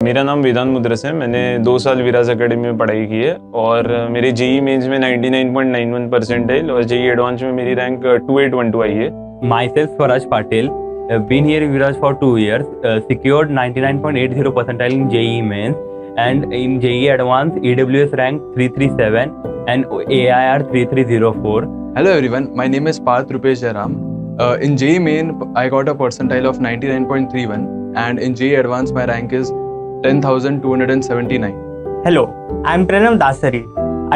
मेरा नाम वेदांत मुद्रस है। मैंने 2 साल विराज एकेडमी में पढ़ाई की है और मेरे जेई मेंस में 99.91 परसेंटाइल और जेई एडवांस में मेरी रैंक 2812 आई है। Myself Swaraj Patel, been here in Viraj for 2 years, secured 99.80 percentile in JEE Mains and in JEE Advanced EWS rank 337 and AIR 3304. Hello everyone, my name is Parth Rupesh Jairam. In JEE Main, I got a percentile of 99.31 and in JEE Advanced my rank is 10,279. Hello, I am Pranav Dasari.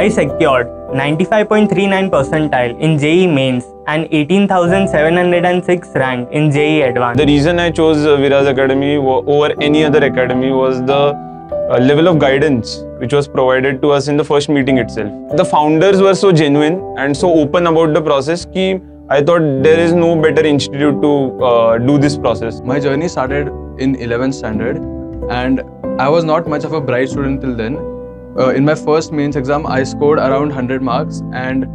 I secured 95.39 percentile in JEE Mains and 18,706 rank in JEE Advanced. The reason I chose Viraj Academy over any other academy was the level of guidance which was provided to us in the first meeting itself. The founders were so genuine and so open about the process that I thought there is no better institute to do this process. My journey started in 11th standard and I was not much of a bright student till then. In my first mains exam, I scored around 100 marks and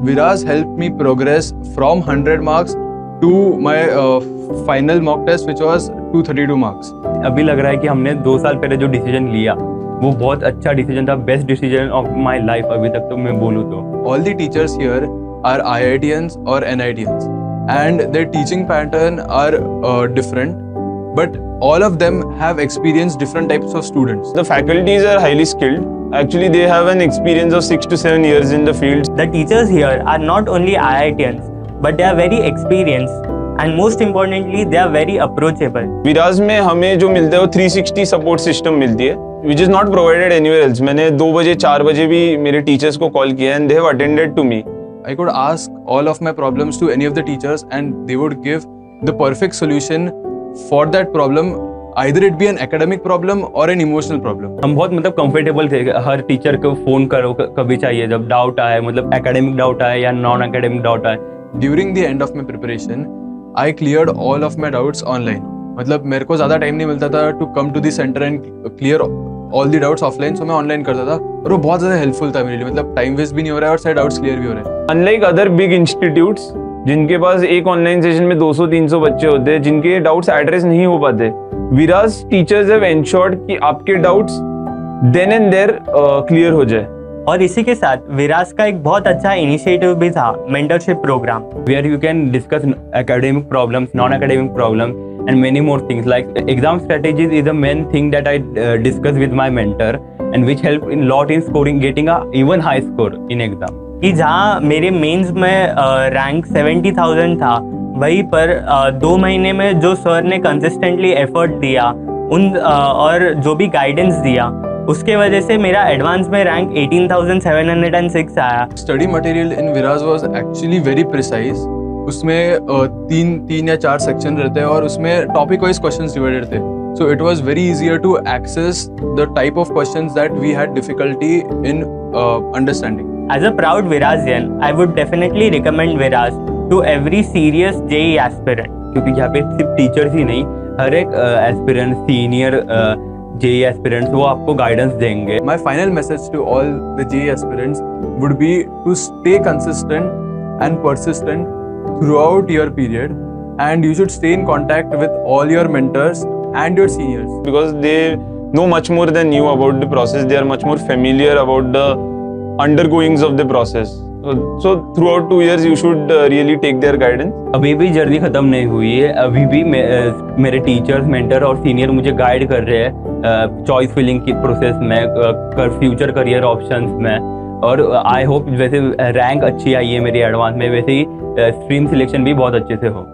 Viraj helped me progress from 100 marks to my final mock test which was 232 marks. अभी लग रहा है कि हमने 2 साल पहले जो decision लिया वो बहुत अच्छा डिसीजन था, best decision of my life अभी तक तो मैं बोलूँ तो. All the teachers here are IITians or NITians and their teaching pattern are different, but all of them have experienced different types of students. The faculties are highly skilled. Actually, they have an experience of 6 to 7 years in the field. The teachers here are not only IITians, but they are very experienced and most importantly, they are very approachable. विराज में हमें जो मिलता है वो 360 support system मिलती है, which is not provided anywhere else. मैंने 2 बजे 4 बजे भी मेरे टीचर्स को कॉल किया and they have attended to me. I could ask all of my problems to any of the teachers and they would give the perfect solution for that problem. Either it be an academic problem or an emotional problem. हम बहुत मतलब comfortable थे, हर teacher को phone करो कभी चाहिए जब doubt आए, मतलब एकेडमिक डाउट आए या नॉन एकेडमिक डाउट आए. During the end of my preparation, I cleared all of my doubts online. मतलब मेरे को ज़्यादा टाइम नहीं मिलता था to come to the center and clear all the doubts offline, so मैं ऑनलाइन करता था और वो बहुत ज़्यादा हेल्पफुल था मेरे लिए. मतलब टाइम वेस्ट भी नहीं हो रहा है और सारे डाउट्स क्लियर भी हो रहे हैं. Unlike other big institutes जिनके पास एक ऑनलाइन सेशन में 200-300 बच्चे होते हैं जिनके डाउट्स एड्रेस नहीं हो पाते, विराज टीचर्स हैव एंश्योर्ड कि आपके doubts then and there clear हो जाए. और इसी के साथ विराज का एक बहुत अच्छा इनिशिएटिव भी था, mentorship programme, where you can discuss academic problems, non academic problems and many more things. Like exam strategies is the main thing that I discuss with my mentor and which help in lot in scoring, getting a even high score in exam. कि जहाँ मेरे mains में rank 70,000 था, वहीं पर 2 महीने में जो सर ने कंसिस्टेंटली एफर्ट दिया और जो भी गाइडेंस दिया, उसके वजह से मेरा एडवांस में रैंक 18,706 आया. Study material in Viraj was actually very precise. उसमें 3 या 4 सेक्शन रहते हैं और उसमें टॉपिक वाइज क्वेश्चंस डिवाइडेड थे. So it was very easier to access the type of questions that we had difficulty in understanding. As a proud Virazian, I would definitely recommend Viraj to every serious JEE aspirant. क्योंकि यहाँ पे सिर्फ teachers ही नहीं, हर एक aspirant, senior JEE aspirants वो आपको guidance देंगे. My final message to all the JEE aspirants would be to stay consistent and persistent throughout your period, and you should stay in contact with all your mentors and your seniors because they know much more than you about the process. They are much more familiar about the undergoings of the process. So throughout 2 years you should really take their guidance. अभी भी journey खत्म नहीं हुई है, अभी भी मेरे teachers, mentor और सीनियर मुझे गाइड कर रहे हैं चॉइस फिलिंग की प्रोसेस में, फ्यूचर करियर ऑप्शंस में. और आई होप वैसे रैंक अच्छी आई है मेरी एडवांस में, वैसे ही स्ट्रीम सिलेक्शन भी बहुत अच्छे से हो.